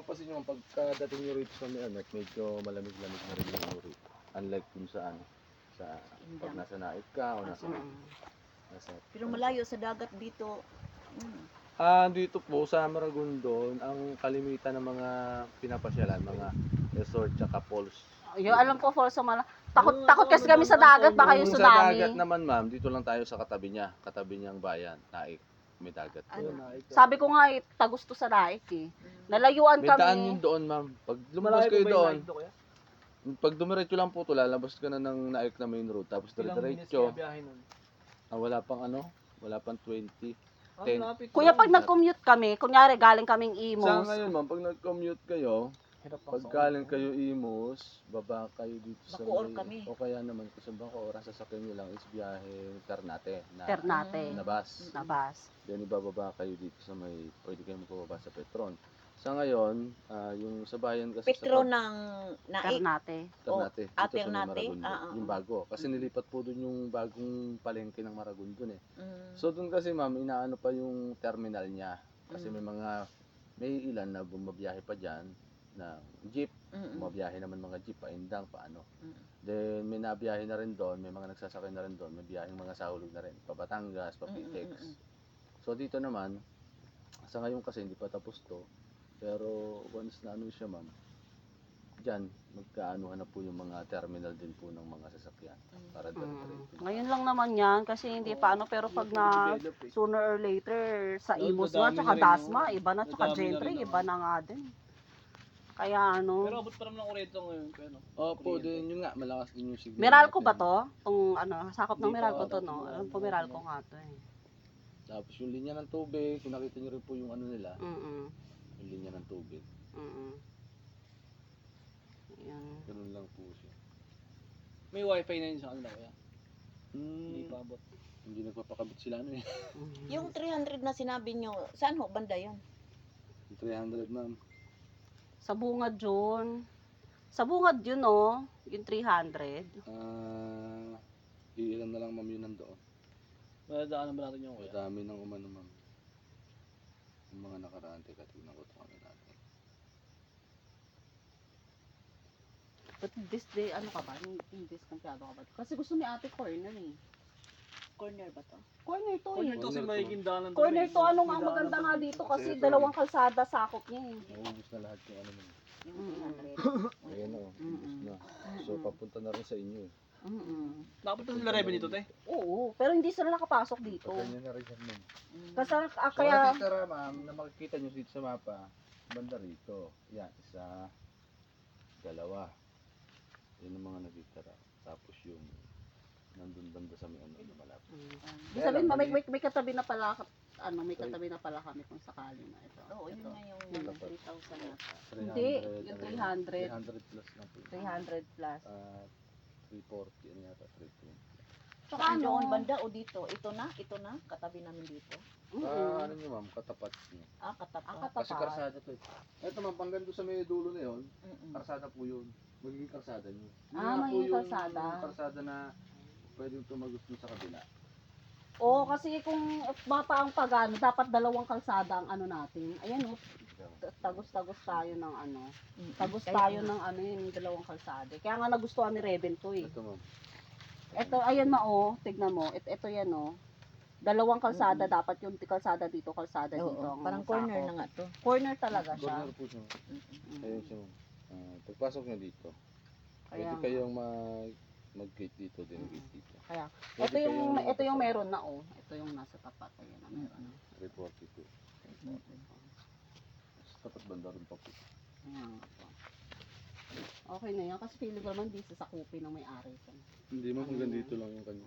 mapapansin nyo, pagkadating nyo rito sa may anak, medyo malamig-lamig na rin yung uri. Unlike dun sa ano, sa pag nasa naik ka o nasa... Pero malayo sa dagat dito. Dito po sa Maragondon, ang kalimitan ng mga pinapasyalan, mga resort tsaka falls. Yung alam ko, falls sa takot kasi kami sa dagat, baka yung Sa tsunami. dagat naman ma'am, dito lang tayo sa katabi niyang bayan, Naik. May dagat doon. Sabi ko nga, tagusto sa Naik eh. Nalayuan May daan kami. yun doon ma'am. Pag lumabas kayo doon, pag dumiretso lang po ito, lalabas ka na ng Naik na main road. Tapos diretso. Wala pang 20. 10. Kuya, pag nag-commute kami, kunyari galing kaming Imus. Sa ngayon ma'am, pag nag-commute kayo, pag galing kayo Imus, baba kayo dito sa Bacoor kami. o kaya naman kung sa Bacoor, sasakyan nyo lang is biyahe Ternate. Ternate. Na bus. Nabas. Then ibababa kayo dito sa may, pwede kayo magpababa sa Petron. Sa ngayon, yung sa bayan kasi Petro sa ng Naik. Ternate. Ternate, dito sa may Ternate? Maragondon. Yung bago. Kasi nilipat po doon yung bagong palengke ng Maragondon eh. Mm. So doon kasi ma'am, inaano pa yung terminal niya. Kasi may ilan na bumabiyahe pa dyan na jeep. Bumabiyahe naman mga jeep, paindang, paano. Then may nabiyahe na rin doon, may mga nagsasakay na rin doon, may biyaheng mga sahulog na rin. Pa Batangas, pa Pitex. So dito naman, sa ngayon kasi hindi pa tapos to. Pero once na ano siya ma'am, dyan, magkaanuhan na po yung mga terminal din po ng mga sasakyan. Para diretso. Ngayon lang naman yan, kasi hindi pa ano, pero pag na sooner or later, sa Imus nga, tsaka Dasma, iba na, tsaka Gentry, iba na nga din. Kaya ano. Pero abot pa naman ang kuryente ngayon. Pero, Opo, din yun nga, malakas din yung signal. Meralco ba to? Itong ano, sakop ng Meralco to, no? Alam po, Meralco nga to eh. Tapos yung linya ng tubig, kung nakita nyo rin po yung ano nila, yung linya ng tubig. Ayan. Ganun lang po siya. may wifi na yun sa kanila kaya. Hindi Hmm, pa abot. hindi nagpapakabit sila ano eh. Yung 300 na sinabi nyo, saan ho banda yun? 300 ma'am. Sa Bungad yun. Sa Bungad yun, no? Yung 300. Iilan na lang ma'am yun nandoon. Madadaanan ba natin yung kuya? Madami ng umano ma'am. Yung mga nakaraan, teka tignan ko ito kami natin. But this day, ano ka ba? Yung discontiado ka ba? Kasi gusto ni ate corner eh. Corner ba to? Corner to Corner eh. to kasi magiging daanan to. Corner to, ano nga ang maganda nga dito kasi dalawang kalsada sakop niya eh. Naubos na lahat yung ano ma'am. Yung 300. Ayan o, ubos na. So papunta na rin sa inyo eh. Nakapunta sila revenue dito, te. Oo, pero hindi sila nakapasok dito. Ganyan na rin yan ma'am. Kasi So kaya natitira ma'am, na makikita nyo dito sa mapa, banda rito. Yan, isa, dalawa. Yan ang mga natitira. Tapos yung nandun banda sa may ano, malapit. Ibig sabihin, may katabi na pala, ano, may katabi na pala kami kung sakali na ito. Oo, yun Ito. nga yung 3,000 na. Hindi, yung 300. 300 plus lang po. 300 plus. 340, ano yata, 320. Tsaka Saan ano, doon banda o dito? Ito na, katabi namin dito. Ano nyo ma'am, katapat nyo. Katapat. Kasi karsada to eh. Ito ma'am, pang ganito sa may dulo na yun, karsada po yun. Magiging karsada nyo. Yun nga po magiging yung kalsada. karsada na pwedeng tumagos dun sa kabila. Oo, kasi kung mapa ang pagano, dapat dalawang kalsada ang ano natin. Ayan oh, tagos-tagos tayo ng ano. Tagos tayo ng ano yun, yung dalawang kalsada. Kaya nga nagustuhan ni Reven to eh. Ito ma'am. Ito, ayan ma oh, tignan mo. Ito yan oh. Dalawang kalsada, dapat yung kalsada dito, kalsada dito. Oo, ang parang corner sakop. na nga to. Corner talaga siya. Corner po siya. Ayun siya ma'am. Pagpasok nyo dito, Kaya, pwede kayong mag-gate dito, din gate dito. kaya, Pwede ito yung kayong meron na oh. Ito yung nasa tapat. Ayan na meron na. 342. Sa tapat banda rin pa po. Ayan po. Okay na yan, kasi feeling ko naman di sasakupin ng may-ari. Hindi ma'am, hanggang dito lang yung kanya.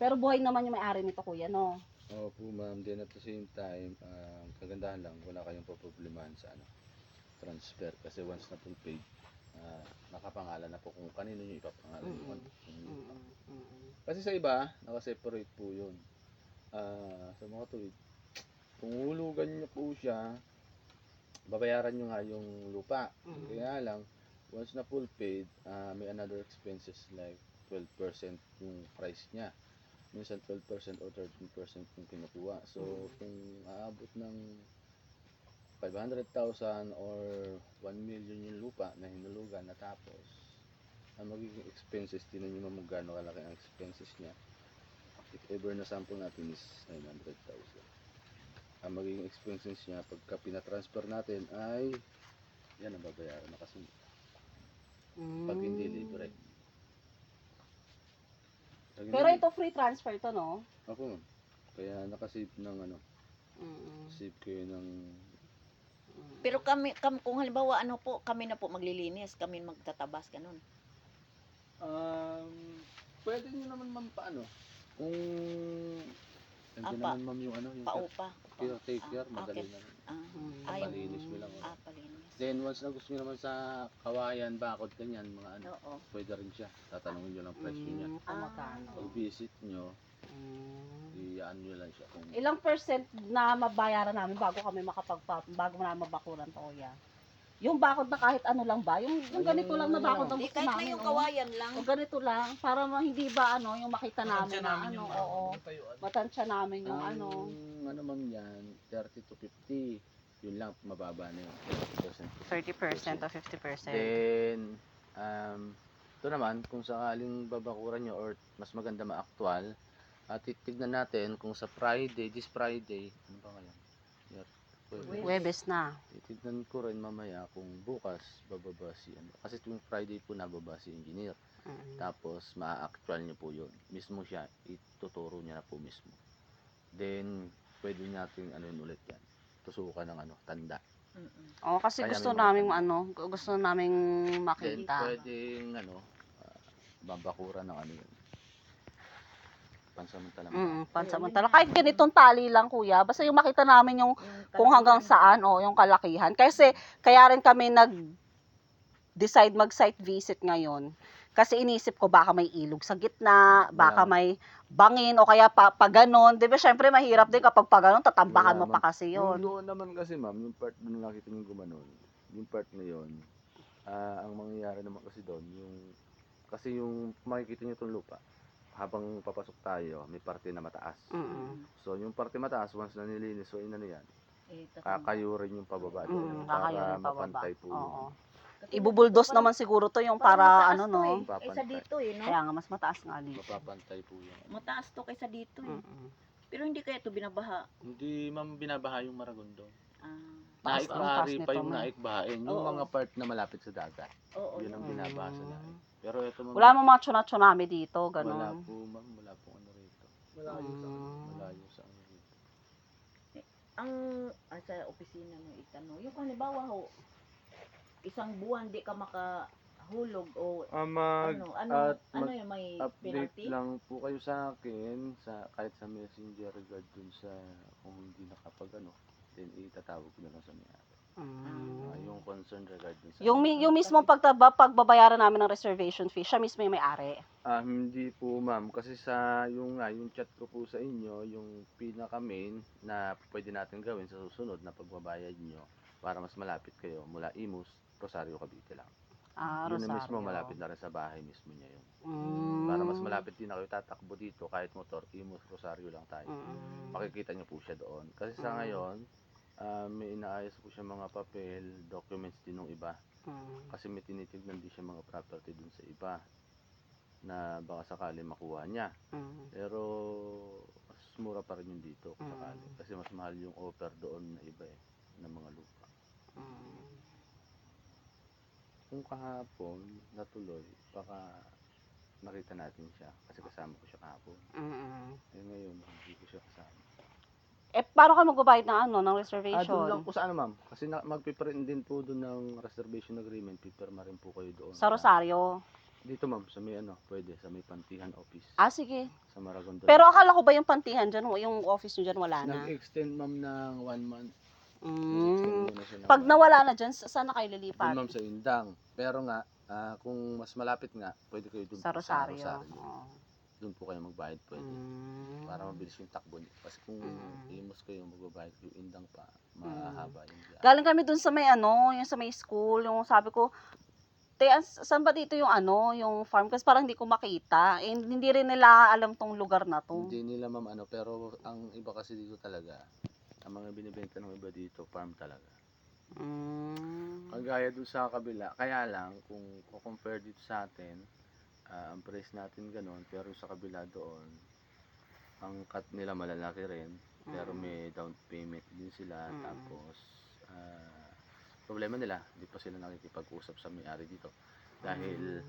Pero buhay naman yung may-ari nito kuya, no? Opo ma'am, then at the same time, kagandahan lang, wala kayong paproblemahan sa transfer. Kasi once na full paid, nakapangalan na po kung kanino nyo ipapangalan yung ano. Kasi sa iba, nakaseparate po yun. Sa mga tuwid, kung hulugan nyo po siya, babayaran nyo nga yung lupa. Kaya lang, once na full paid, may another expenses like 12% yung price niya. Minsan 12% o 13% yung kinukuha. So, kung aabot ng 500,000 or 1 million yung lupa na hinulugan natapos, ang magiging expenses, tinan nyo naman gaano kalaki ang expenses niya. If ever na sample natin is 900,000. Ang magiging expenses niya pagka pinatransfer natin ay yan ang babayaran na kasi pag hindi libre. Pag hindi Pero ito free transfer to, no? Ako, kaya nakasave ng ano, Mm. save ko yun ng Pero kung halimbawa ano po, kami na po maglilinis, kami magtatabas ganun. pwede nyo naman ma'am paano? Kung nandiyan Apa. naman ma'am yung ano, yung Paupa. caretaker, madali okay. na. Ay, Palinis mo lang. palinis. Then once na gusto nyo naman sa kawayan, bakod, ganyan, mga ano, Oo. pwede rin siya. Tatanungin nyo lang presyo niya. Kung magkano. Pag visit nyo, Mm. i-ano nyo lang siya kung Ilang percent na mabayaran namin bago kami bago na mabakuran to, kuya? Yung bakod na kahit ano lang ba? Yung ganito lang na bakod ang Di, gusto kahit na namin. yung oh. kawayan lang. O ganito lang, para hindi ba ano, yung makita namin na ano, oo. Tayuan. Matansya namin yung ano. ano ma'am yan, 30 to 50. Yun lang, mababa na yun. 30% o 50%. Then, ito naman, kung sakaling babakuran nyo or mas maganda ma-actual, at titignan natin kung sa Friday, this Friday, ano ba ngayon? Webes na. Titignan ko rin mamaya kung bukas bababa si ano. Kasi tuwing Friday po nababa si engineer. Tapos ma-actual nyo po yun. Mismo siya, ituturo niya na po mismo. Then, pwede natin ano yun ulit yan. Tusukan ng ano, tanda. Oo, kasi Kaya gusto may mga namin tanda. ano, gusto naming Then, makita. pwedeng ano, babakuran ng ano yun. Pansamantala. Pansamantala. Kahit ganitong tali lang, kuya. Basta yung makita namin yung kung hanggang saan, yung kalakihan. Kasi, kaya rin kami decide mag-site visit ngayon. Kasi inisip ko baka may ilog sa gitna, baka Wala. may bangin, o kaya pa ganon. Di ba, syempre mahirap din kapag pa ganon, tatambakan mo Wala, pa kasi Yung yun. doon naman kasi ma'am, yung part doon nakita niyo gumanon, yung part na yun, ang mangyayari naman kasi doon, kasi yung makikita niyo itong lupa, habang papasok tayo, may parte na mataas. So yung parte mataas, once na nilinis, so inano yan, kakayo rin yung pababa doon, Kakayo para rin pababa. mapantay po yun. Oo. Ibubuldos naman siguro to yung para ano, no? Kaysa dito no? Kaya nga, mas mataas nga dito. Mapapantay po yun. Mataas to kaysa dito Mm-mm. Pero hindi kaya to binabaha. Hindi ma'am binabaha yung Maragondo. Taas ang taas Naikbahari nito, pa yung ma'am. naikbahain, yung Oo. mga part na malapit sa dagat. Oo. Yun ang binabaha sa lahat. Pero ito ma'am, Wala mo mga tsunami dito, wala ganon. po ma'am, wala po ano rito. Malayo sa ano rito. Ang sa opisina mo itanong, yung halimbawa ho, isang buwan di ka makahulog o ano yung may Update penalty? lang po kayo sa akin kahit sa messenger regard dun sa kung hindi nakapag ano, then itatawag ko na lang sa may-ari. Yung concern regard dun sa Yung mismo pagbabayaran namin ng reservation fee, siya mismo yung may-ari. hindi po ma'am, kasi yung chat ko po sa inyo, yung pinaka main na pwede natin gawin sa susunod na pagbabayad nyo para mas malapit kayo mula Imus, Rosario, Cavite lang. Yun na Rosario. mismo, malapit na rin sa bahay mismo niya yun. Mm. Para mas malapit din na kayo tatakbo dito, kahit motor, Imus, Rosario lang tayo. Makikita niyo po siya doon. Kasi sa ngayon, may inaayos po siya mga papel, documents din ng iba. Kasi may tinitignan din siya mga property dun sa iba na baka sakali makuha niya. Pero mas mura pa rin yung dito kung sakali. Kasi mas mahal yung offer doon na iba ng mga lupa. Kung kahapon natuloy, baka nakita natin siya kasi kasama ko siya kahapon. Ngayon, hindi ko siya kasama. Paano ka magbabayad ng Doon reservation? lang po sa ano ma'am, kasi magpiprint din po doon ng reservation agreement, pipirma rin po kayo doon. Sa Rosario? Dito ma'am, sa may pwede, sa may Pantihan office. Sige. Sa Maragondo. Pero akala ko ba yung pantihan dyan, yung office nyo dyan, wala na? Nag-extend ma'am ng 1 month. Pag nawala na dyan, saan na kayo Doon lilipat? ma'am sa Indang. Pero nga, kung mas malapit nga, pwede kayo doon Sa po Rosario. Doon po kayo magbayad pwede. Para mabilis yung takbo niyo. Kasi kung Imus kayo magbabayad, yung Indang pa, mahaba yung biyahe. Galing kami dun sa may yung sa may school, yung sabi ko, saan ba dito yung yung farm? Kasi parang hindi ko makita. Hindi rin nila alam tong lugar na to. Hindi nila ma'am pero ang iba kasi dito talaga, ang mga binibenta ng iba dito, farm talaga. Kagaya dun sa kabila. Kaya lang, kung compare dito sa atin, ang price natin ganun, pero sa kabila doon, ang cut nila malalaki rin, pero may down payment din sila. Tapos, problema nila, hindi pa sila nakikipag-usap sa may-ari dito. Dahil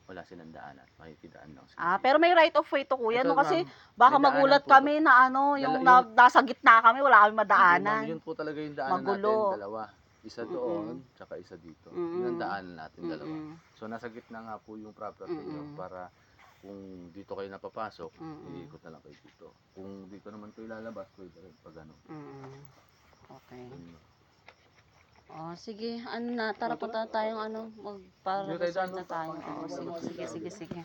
wala silang daan at makikidaan lang sila. Pero may right of way to kuya, Ito, no? Kasi ma'am, baka may magulat daanan po kami na ano, yung Yung- nasa gitna kami, wala kami Hindi, madaanan. ma'am, yun po talaga yung daanan Magulo. natin, dalawa. Isa doon, tsaka isa dito. Yun ang daanan natin, dalawa. So, nasa gitna nga po yung property nyo para kung dito kayo napapasok, iikot na lang kayo dito. Kung dito naman kayo lalabas, pwede rin pag ano. Okay. Yun. Sige, ano na, tara punta tayong ano, Hindi tayo magpa-resort daan, na tayo. no? Sige.